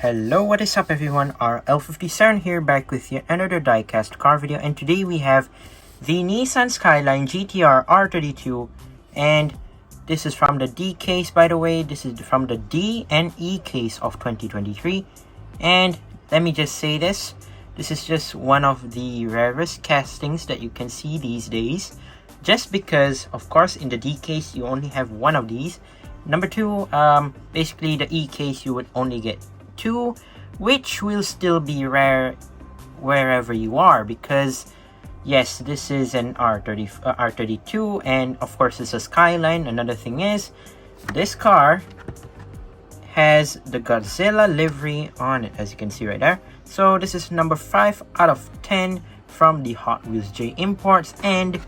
Hello, what is up everyone, RL57 here, back with yet another diecast car video, and today we have the Nissan Skyline GTR R32, and this is from the D case, by the way. This is from the D and E case of 2023, and let me just say this is just one of the rarest castings that you can see these days, just because of course in the D case you only have one of these. Number two, basically the E case you would only get two, which will still be rare wherever you are, because yes, this is an R32, and of course it's a Skyline. Another thing is, this car has the Godzilla livery on it, as you can see right there. So this is number 5 out of 10 from the Hot Wheels J Imports, and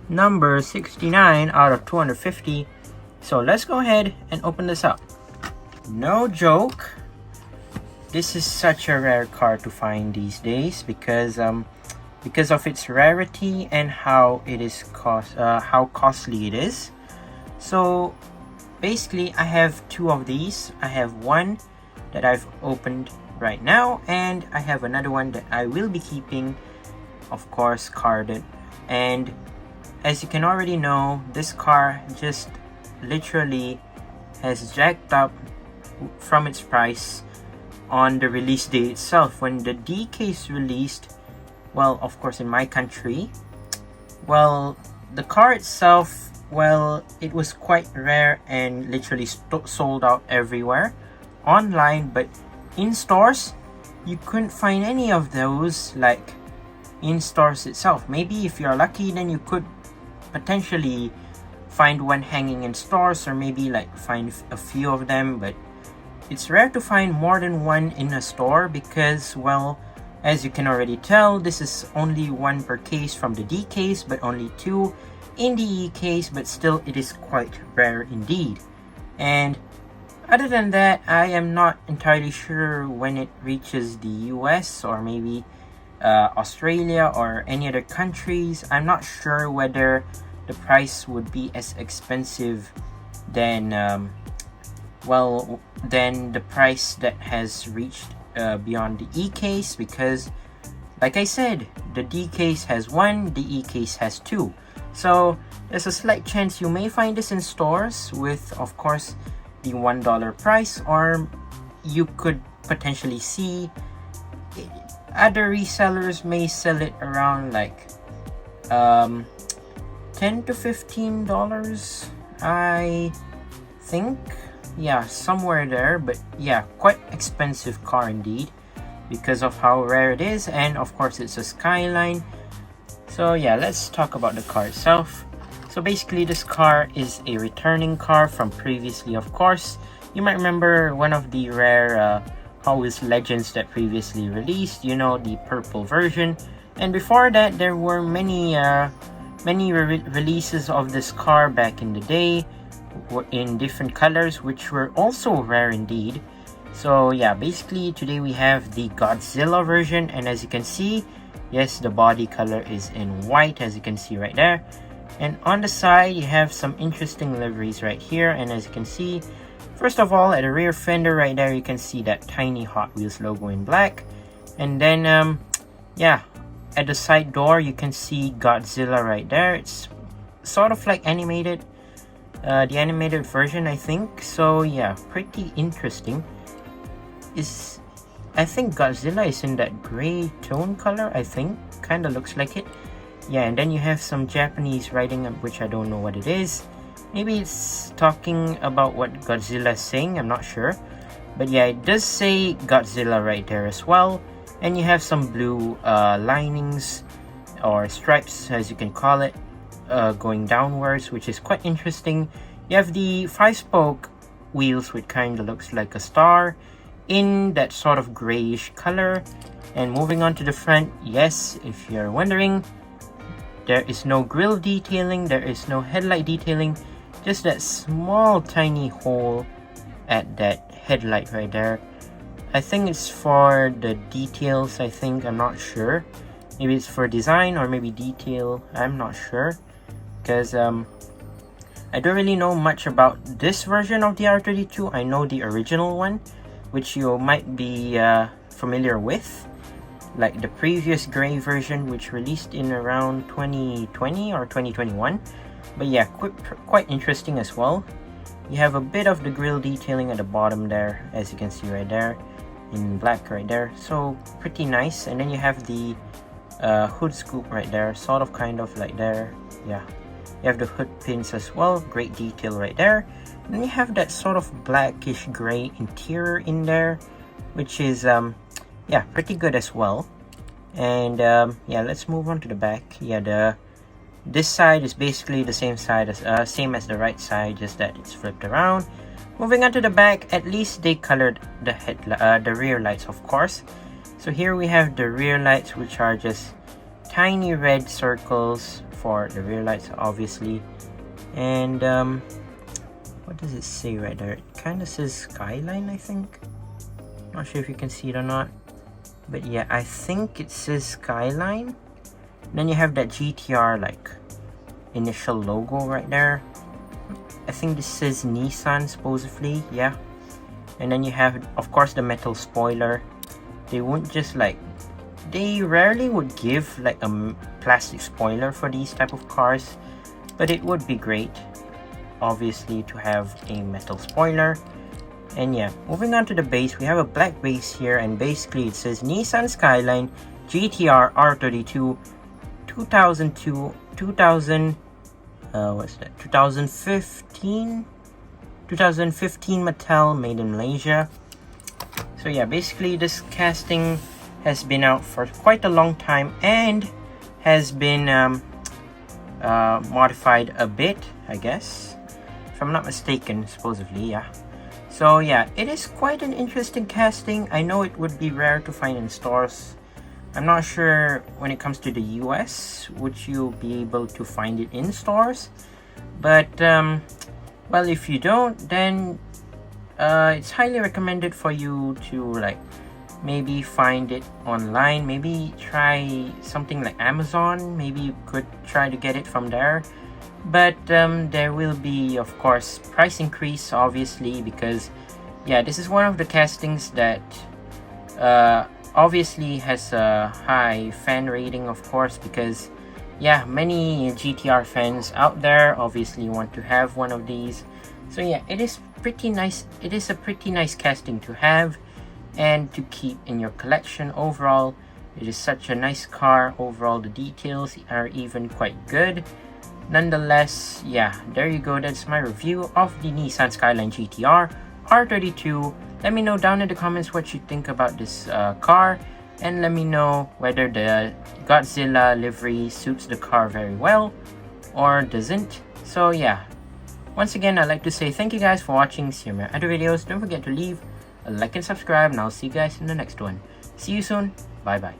number 69 out of 250. So let's go ahead and open this up. No joke, this is such a rare car to find these days, because of its rarity and how it is how costly it is. So basically I have two of these. I have one that I've opened right now, and I have another one that I will be keeping, of course, carded. And as you can already know, this car just literally has jacked up from its price on the release day itself. When the D case released, well, of course in my country, well, the car itself, well, it was quite rare and literally sold out everywhere online, but in stores you couldn't find any of those, like in stores itself. Maybe if you're lucky, then you could potentially find one hanging in stores, or maybe like find a few of them, but it's rare to find more than one in a store, because, well, as you can already tell, this is only one per case from the D case, but only two in the E case, but still it is quite rare indeed. And other than that, I am not entirely sure when it reaches the US or maybe Australia or any other countries. I'm not sure whether the price would be as expensive than than the price that has reached beyond the E case, because like I said, the D case has one, the E case has two. So there's a slight chance you may find this in stores with, of course, the $1 price, or you could potentially see other resellers may sell it around like $10 to $15, I think. Yeah, somewhere there. But yeah, quite expensive car indeed, because of how rare it is, and of course it's a Skyline. So yeah, let's talk about the car itself. So basically this car is a returning car from previously. Of course, you might remember one of the rare Hot Wheels Legends that previously released, you know, the purple version. And before that, there were many releases of this car back in the day in different colors, which were also rare indeed. So yeah, basically today we have the Godzilla version, and as you can see, yes, the body color is in white, as you can see right there. And on the side you have some interesting liveries right here, and as you can see, first of all, at the rear fender right there, you can see that tiny Hot Wheels logo in black. And then yeah, at the side door you can see Godzilla right there. It's sort of like animated, the animated version, I think. So yeah, pretty interesting. I think Godzilla is in that gray tone color, I think, kind of looks like it. Yeah, and then you have some Japanese writing, which I don't know what it is. Maybe it's talking about what Godzilla is saying, I'm not sure. But yeah, it does say Godzilla right there as well. And you have some blue linings, or stripes as you can call it, going downwards, which is quite interesting. You have the 5-spoke wheels, which kind of looks like a star in that sort of grayish color. And moving on to the front, yes, if you're wondering, there is no grille detailing, there is no headlight detailing, just that small tiny hole at that headlight right there. I think it's for the details, I think, I'm not sure. Maybe it's for design or maybe detail, I'm not sure, because I don't really know much about this version of the R32. I know the original one, which you might be familiar with, like the previous gray version, which released in around 2020 or 2021. But yeah, quite interesting as well. You have a bit of the grille detailing at the bottom there, as you can see right there in black right there, so pretty nice. And then you have the hood scoop right there, sort of kind of like there. Yeah, you have the hood pins as well, great detail right there. And then you have that sort of blackish gray interior in there, which is yeah, pretty good as well. And yeah, let's move on to the back. Yeah, this side is basically the same side as same as the right side, just that it's flipped around. Moving on to the back, at least they colored the rear lights, of course. So here we have the rear lights, which are just tiny red circles for the rear lights, obviously. And what does it say right there? It kind of says Skyline, I think. Not sure if you can see it or not, but yeah, I think it says Skyline. Then you have that GTR like initial logo right there. I think this says Nissan supposedly, yeah. And then you have, of course, the metal spoiler. They won't just like, they rarely would give like a plastic spoiler for these type of cars, but it would be great, obviously, to have a metal spoiler. And yeah, moving on to the base, we have a black base here, and basically it says Nissan Skyline GTR R32 2015 Mattel, made in Malaysia. So yeah, basically this casting has been out for quite a long time and has been modified a bit, I guess, if I'm not mistaken, supposedly, yeah. So yeah, it is quite an interesting casting. I know it would be rare to find in stores. I'm not sure when it comes to the US, would you be able to find it in stores? But well, if you don't, then it's highly recommended for you to like maybe find it online. Maybe try something like Amazon. Maybe you could try to get it from there. But there will be, of course, price increase, obviously, because yeah, this is one of the castings that obviously has a high fan rating, of course, because yeah, many GTR fans out there obviously want to have one of these. So yeah, it is pretty nice. It is a pretty nice casting to have and to keep in your collection. Overall, it is such a nice car. Overall, the details are even quite good. Nonetheless, yeah, there you go. That's my review of the Nissan Skyline GTR R32. Let me know down in the comments what you think about this car, and let me know whether the Godzilla livery suits the car very well or doesn't. So yeah, once again, I'd like to say thank you guys for watching. See you in my other videos. Don't forget to leave a like and subscribe, and I'll see you guys in the next one. See you soon. Bye bye.